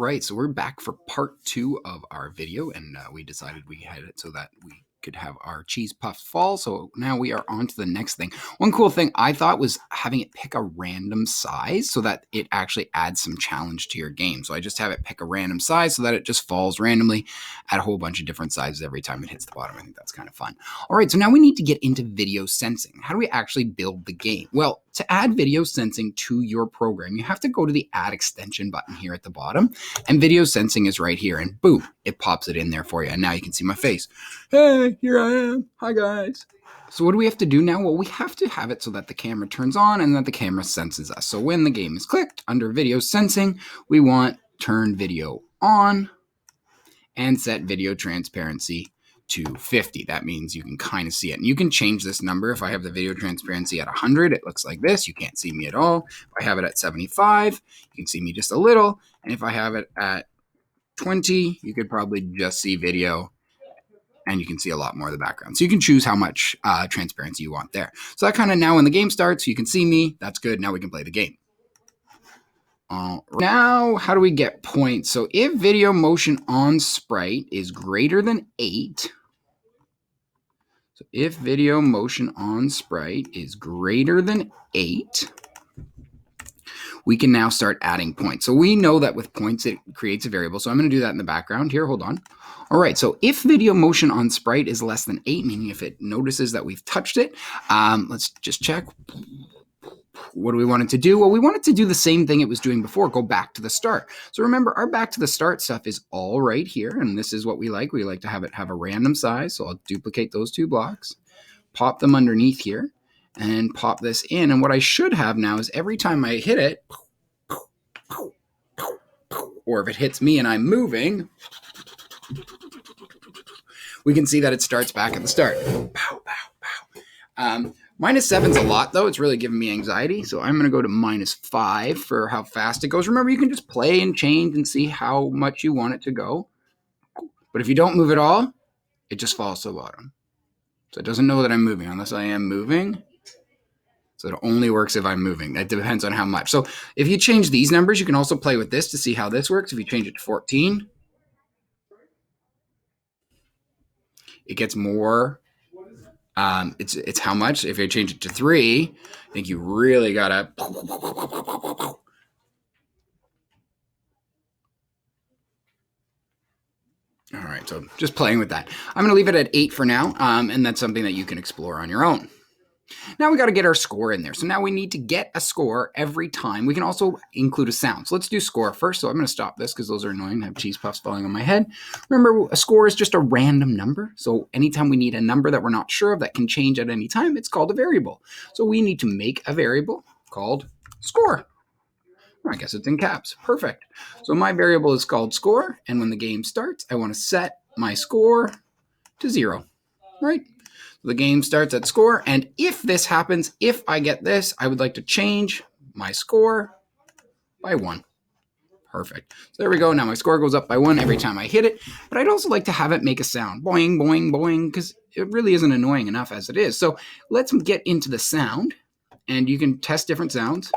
Right, so we're back for part 2 of our video, and we decided we had it so that we could have our cheese puffs fall. So now we are on to the next thing. One cool thing I thought was having it pick a random size so that it actually adds some challenge to your game. So I just have it pick a random size so that it just falls randomly at a whole bunch of different sizes every time it hits the bottom. I think that's kind of fun. All right, so now we need to get into video sensing. How do we actually build the game? Well, to add video sensing to your program, you have to go to the Add Extension button here at the bottom. And video sensing is right here, and boom, it pops it in there for you. And now you can see my face. Hey, here I am. Hi, guys. So what do we have to do now? Well, we have to have it so that the camera turns on and that the camera senses us. So when the game is clicked, under video sensing, we want turn video on and set video transparency to 50. That means you can kind of see it. And you can change this number. If I have the video transparency at 100, it looks like this. You can't see me at all. If I have it at 75, you can see me just a little. And if I have it at 20, you could probably just see video and you can see a lot more of the background. So you can choose how much transparency you want there. So that kind of now when the game starts, you can see me. That's good. Now we can play the game. Now, how do we get points? So if video motion on sprite is greater than 8, so if video motion on sprite is greater than 8, we can now start adding points. So we know that with points, it creates a variable. So I'm going to do that in the background here. Hold on. All right. So if video motion on sprite is less than 8, meaning if it notices that we've touched it, let's just check. What do we want it to do? Well, we want it to do the same thing it was doing before, go back to the start. So remember, our back to the start stuff is all right here, and this is what we like. We like to have it have a random size, so I'll duplicate those 2 blocks, pop them underneath here, and pop this in. And what I should have now is every time I hit it, or if it hits me and I'm moving, we can see that it starts back at the start. Pow, pow, pow. -7's a lot, though. It's really giving me anxiety. So I'm going to go to -5 for how fast it goes. Remember, you can just play and change and see how much you want it to go. But if you don't move at all, it just falls to the bottom. So it doesn't know that I'm moving unless I am moving. So it only works if I'm moving. That depends on how much. So if you change these numbers, you can also play with this to see how this works. If you change it to 14, it gets more. It's how much. If you change it to 3, I think you really gotta. All right, so just playing with that. I'm going to leave it at 8 for now, and that's something that you can explore on your own. Now we got to get our score in there. So now we need to get a score every time. We can also include a sound. So let's do score first. So I'm going to stop this because those are annoying. I have cheese puffs falling on my head. Remember, a score is just a random number. So anytime we need a number that we're not sure of that can change at any time, it's called a variable. So we need to make a variable called score. I guess it's in caps. Perfect. So my variable is called score. And when the game starts, I want to set my score to 0, right? The game starts at score, and if this happens, if I get this, I would like to change my score by 1. Perfect. So there we go. Now my score goes up by 1 every time I hit it, but I'd also like to have it make a sound. Boing, boing, boing, because it really isn't annoying enough as it is. So let's get into the sound, and you can test different sounds.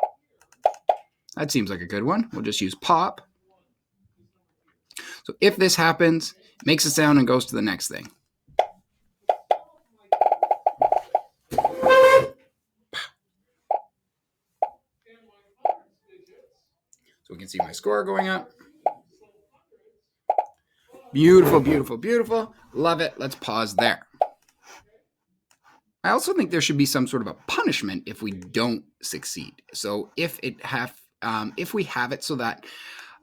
That seems like a good one. We'll just use pop. So if this happens, it makes a sound and goes to the next thing. So we can see my score going up. Beautiful, beautiful, beautiful. Love it. Let's pause there. I also think there should be some sort of a punishment if we don't succeed. So if we have it so that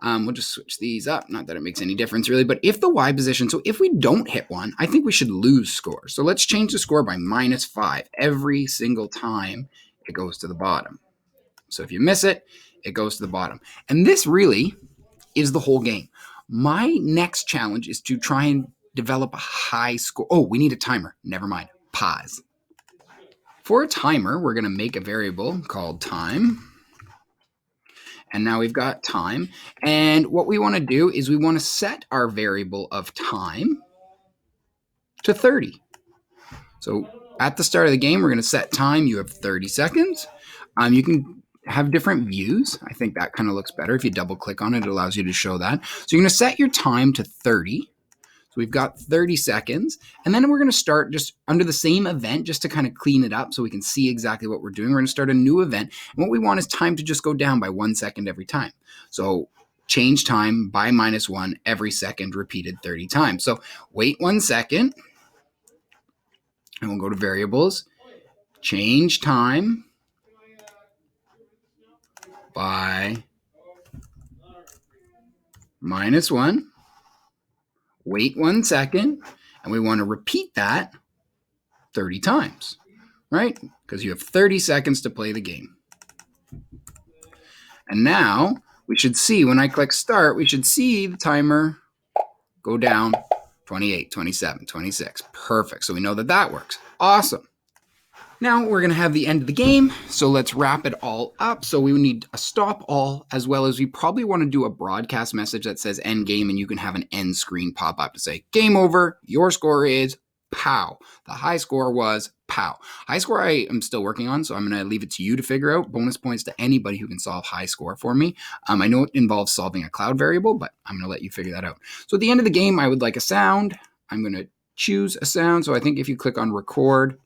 we'll just switch these up. Not that it makes any difference really, but if the Y position, so if we don't hit 1, I think we should lose score. So let's change the score by -5 every single time it goes to the bottom. So if you miss it, it goes to the bottom. And this really is the whole game. My next challenge is to try and develop a high score. Oh, we need a timer. Never mind. Pause. For a timer, we're going to make a variable called time. And now we've got time. And what we want to do is we want to set our variable of time to 30. So at the start of the game, we're going to set time. You have 30 seconds. You can have different views. I think that kind of looks better. If you double click on it, it allows you to show that. So you're going to set your time to 30. So we've got 30 seconds. And then we're going to start just under the same event just to kind of clean it up so we can see exactly what we're doing. We're going to start a new event. And what we want is time to just go down by 1 second every time. So change time by -1 every second repeated 30 times. So wait 1 second. And we'll go to variables. Change time by -1. Wait 1 second. And we want to repeat that 30 times, right? Because you have 30 seconds to play the game. And now we should see, when I click start, we should see the timer go down 28, 27, 26. Perfect. So we know that that works. Awesome. Now we're going to have the end of the game. So let's wrap it all up. So we need a stop all, as well as we probably want to do a broadcast message that says end game, and you can have an end screen pop up to say game over. Your score is pow. The high score was pow. High score I am still working on, so I'm going to leave it to you to figure out. Bonus points to anybody who can solve high score for me. I know it involves solving a cloud variable, but I'm going to let you figure that out. So at the end of the game, I would like a sound. I'm going to choose a sound. So I think if you click on record,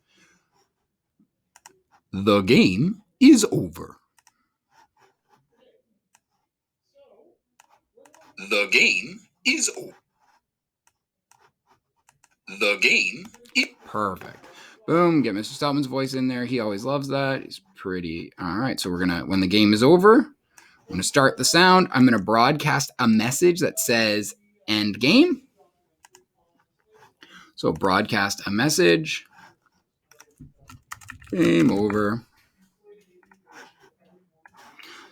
the game is over. The game is over. The game is perfect. Boom, get Mr. Stallman's voice in there. He always loves that. He's pretty. All right, so we're going to, when the game is over, I'm going to start the sound. I'm going to broadcast a message that says end game. So broadcast a message. Game over.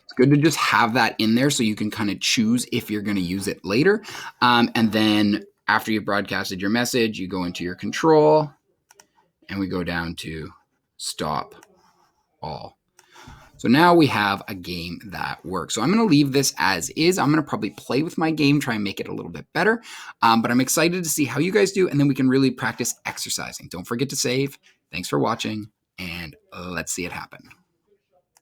It's good to just have that in there so you can kind of choose if you're going to use it later. And then after you've broadcasted your message, you go into your control and we go down to stop all. So now we have a game that works. So I'm going to leave this as is. I'm going to probably play with my game, try and make it a little bit better. But I'm excited to see how you guys do, and then we can really practice exercising. Don't forget to save. Thanks for watching, and let's see it happen.